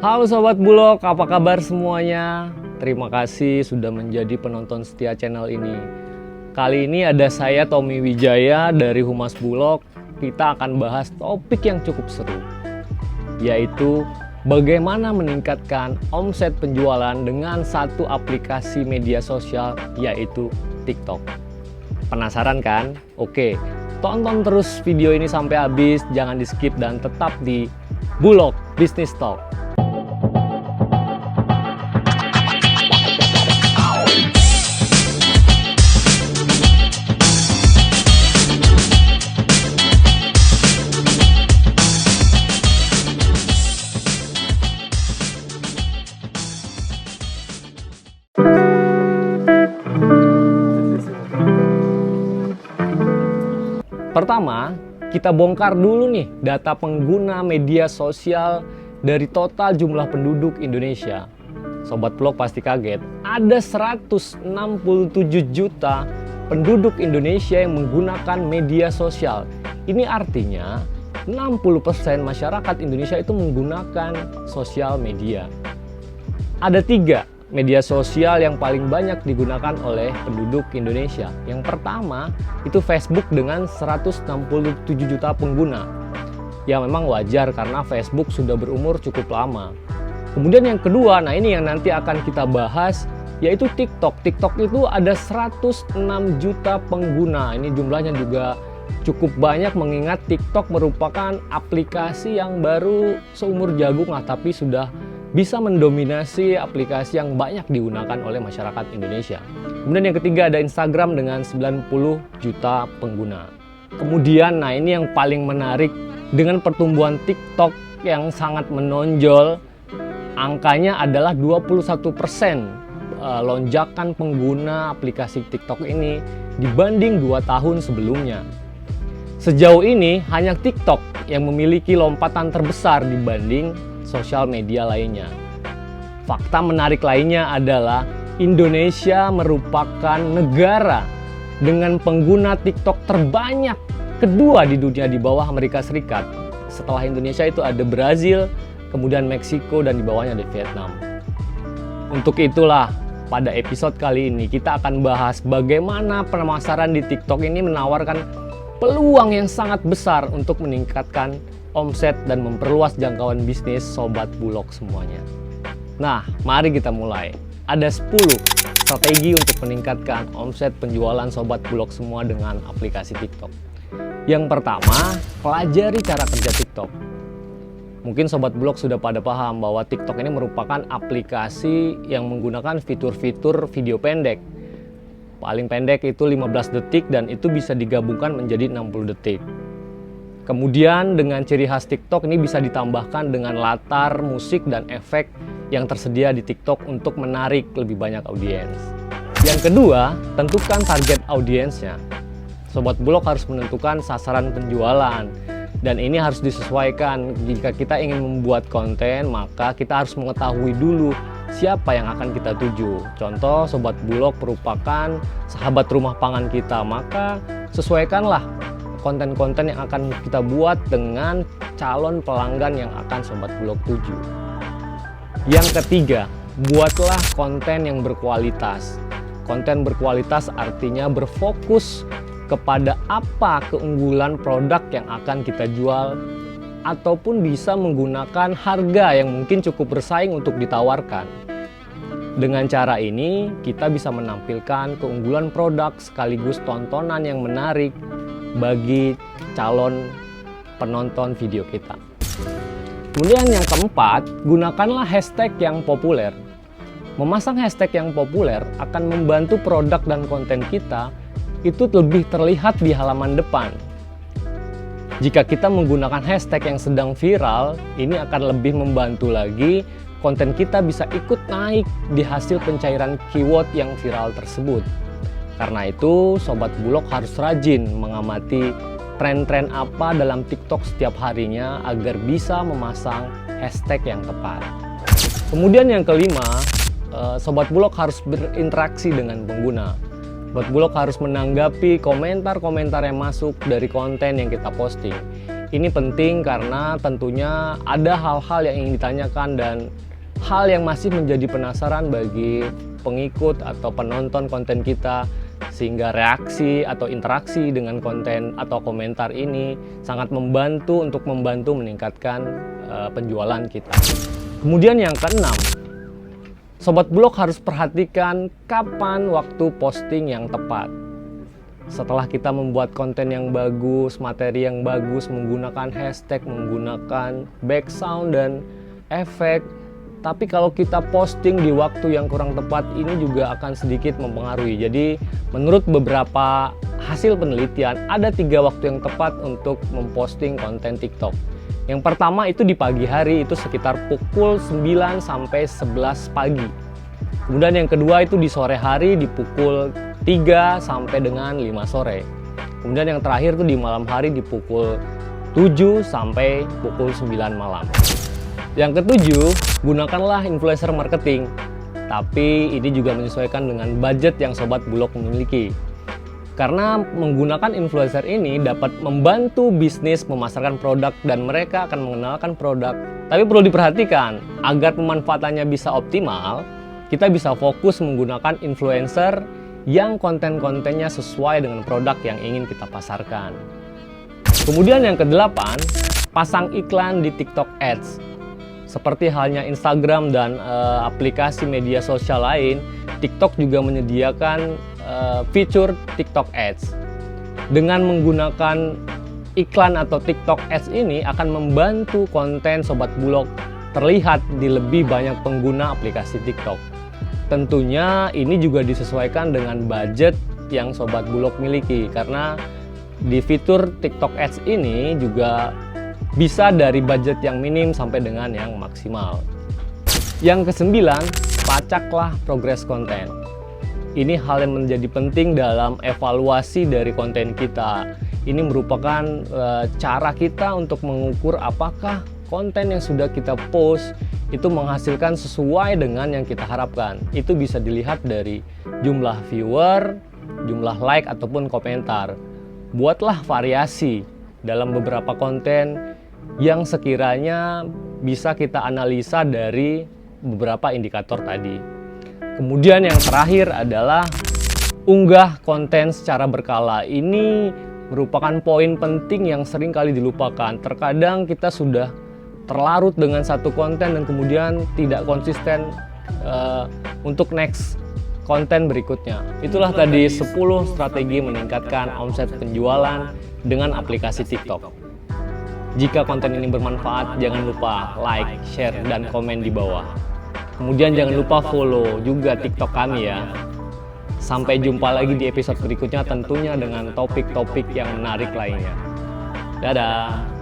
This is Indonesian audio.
Halo Sobat Bulog, apa kabar semuanya? Terima kasih sudah menjadi penonton setia channel ini. Kali ini ada saya Tommy Wijaya dari Humas Bulog. Kita akan bahas topik yang cukup seru, yaitu bagaimana meningkatkan omset penjualan dengan satu aplikasi media sosial, yaitu TikTok. Penasaran kan? Oke, tonton terus video ini sampai habis, jangan di skip dan tetap di Bulog Business Talk. Pertama, kita bongkar dulu nih data pengguna media sosial dari total jumlah penduduk Indonesia. Sobat Bulog pasti kaget, ada 167 juta penduduk Indonesia yang menggunakan media sosial. Ini artinya 60% masyarakat Indonesia itu menggunakan sosial media. Ada 3 media sosial yang paling banyak digunakan oleh penduduk Indonesia. Yang pertama itu Facebook dengan 167 juta pengguna. Ya memang wajar karena Facebook sudah berumur cukup lama. Kemudian yang kedua, nah ini yang nanti akan kita bahas, yaitu TikTok. TikTok itu ada 106 juta pengguna. Ini jumlahnya juga cukup banyak mengingat TikTok merupakan aplikasi yang baru seumur jagung tapi sudah bisa mendominasi aplikasi yang banyak digunakan oleh masyarakat Indonesia. Kemudian yang ketiga ada Instagram dengan 90 juta pengguna. Kemudian nah ini yang paling menarik, dengan pertumbuhan TikTok yang sangat menonjol, angkanya adalah 21% lonjakan pengguna aplikasi TikTok ini dibanding 2 tahun sebelumnya. Sejauh ini hanya TikTok yang memiliki lompatan terbesar dibanding sosial media lainnya. Fakta menarik lainnya adalah Indonesia merupakan negara dengan pengguna TikTok terbanyak kedua di dunia di bawah Amerika Serikat. Setelah Indonesia itu ada Brazil, kemudian Meksiko, dan di bawahnya ada Vietnam. Untuk itulah pada episode kali ini kita akan bahas bagaimana pemasaran di TikTok ini menawarkan peluang yang sangat besar untuk meningkatkan omset dan memperluas jangkauan bisnis Sobat Bulog semuanya. Nah, mari kita mulai. Ada 10 strategi untuk meningkatkan omset penjualan Sobat Bulog semua dengan aplikasi TikTok. Yang pertama, pelajari cara kerja TikTok. Mungkin Sobat Bulog sudah pada paham bahwa TikTok ini merupakan aplikasi yang menggunakan fitur-fitur video pendek. Paling pendek itu 15 detik dan itu bisa digabungkan menjadi 60 detik. Kemudian dengan ciri khas TikTok ini bisa ditambahkan dengan latar musik dan efek yang tersedia di TikTok untuk menarik lebih banyak audiens. Yang kedua, tentukan target audiensnya. Sobat Bulog harus menentukan sasaran penjualan dan ini harus disesuaikan. Jika kita ingin membuat konten, maka kita harus mengetahui dulu siapa yang akan kita tuju. Contoh, Sobat Bulog merupakan sahabat rumah pangan kita, maka sesuaikanlah konten-konten yang akan kita buat dengan calon pelanggan yang akan Sobat Bulog tuju. Yang ketiga, buatlah konten yang berkualitas. Konten berkualitas artinya berfokus kepada apa keunggulan produk yang akan kita jual, ataupun bisa menggunakan harga yang mungkin cukup bersaing untuk ditawarkan. Dengan cara ini, kita bisa menampilkan keunggulan produk sekaligus tontonan yang menarik bagi calon penonton video kita. Kemudian yang keempat, gunakanlah hashtag yang populer. Memasang hashtag yang populer akan membantu produk dan konten kita itu lebih terlihat di halaman depan. Jika kita menggunakan hashtag yang sedang viral, ini akan lebih membantu lagi konten kita bisa ikut naik di hasil pencairan keyword yang viral tersebut. Karena itu, Sobat Bulog harus rajin mengamati tren-tren apa dalam TikTok setiap harinya agar bisa memasang hashtag yang tepat. Kemudian yang kelima, Sobat Bulog harus berinteraksi dengan pengguna. Sobat Bulog harus menanggapi komentar-komentar yang masuk dari konten yang kita posting. Ini penting karena tentunya ada hal-hal yang ingin ditanyakan dan hal yang masih menjadi penasaran bagi pengikut atau penonton konten kita, sehingga reaksi atau interaksi dengan konten atau komentar ini sangat membantu meningkatkan penjualan kita. Kemudian yang keenam, Sobat Blog harus perhatikan kapan waktu posting yang tepat. Setelah kita membuat konten yang bagus, materi yang bagus, menggunakan hashtag, menggunakan background dan efek, tapi kalau kita posting di waktu yang kurang tepat, ini juga akan sedikit mempengaruhi. Jadi menurut beberapa hasil penelitian, ada 3 waktu yang tepat untuk memposting konten TikTok. Yang pertama itu di pagi hari, itu sekitar pukul 9 sampai 11 pagi. Kemudian yang kedua itu di sore hari di pukul 3 sampai dengan 5 sore. Kemudian yang terakhir itu di malam hari di pukul 7 sampai pukul 9 malam. Yang ketujuh, gunakanlah influencer marketing. Tapi ini juga menyesuaikan dengan budget yang Sobat Blog memiliki. Karena menggunakan influencer ini dapat membantu bisnis memasarkan produk dan mereka akan mengenalkan produk. Tapi perlu diperhatikan, agar pemanfaatannya bisa optimal, kita bisa fokus menggunakan influencer yang konten-kontennya sesuai dengan produk yang ingin kita pasarkan. Kemudian yang kedelapan, pasang iklan di TikTok Ads. Seperti halnya Instagram dan aplikasi media sosial lain, TikTok juga menyediakan fitur TikTok Ads. Dengan menggunakan iklan atau TikTok Ads ini akan membantu konten Sobat Blog terlihat di lebih banyak pengguna aplikasi TikTok. Tentunya ini juga disesuaikan dengan budget yang Sobat Blog miliki, karena di fitur TikTok Ads ini juga bisa dari budget yang minim sampai dengan yang maksimal. Yang kesembilan, pacaklah progres konten. Ini hal yang menjadi penting dalam evaluasi dari konten kita. Ini merupakan cara kita untuk mengukur apakah konten yang sudah kita post itu menghasilkan sesuai dengan yang kita harapkan. Itu bisa dilihat dari jumlah viewer, jumlah like ataupun komentar. Buatlah variasi dalam beberapa konten yang sekiranya bisa kita analisa dari beberapa indikator tadi. Kemudian yang terakhir adalah unggah konten secara berkala. Ini merupakan poin penting yang sering kali dilupakan. Terkadang kita sudah terlarut dengan satu konten dan kemudian tidak konsisten untuk next konten berikutnya. Itulah tadi 10 strategi meningkatkan omset penjualan dengan aplikasi TikTok. Jika konten ini bermanfaat, jangan lupa like, share, dan komen di bawah. Kemudian jangan lupa follow juga TikTok kami ya. Sampai jumpa lagi di episode berikutnya, tentunya dengan topik-topik yang menarik lainnya. Dadah!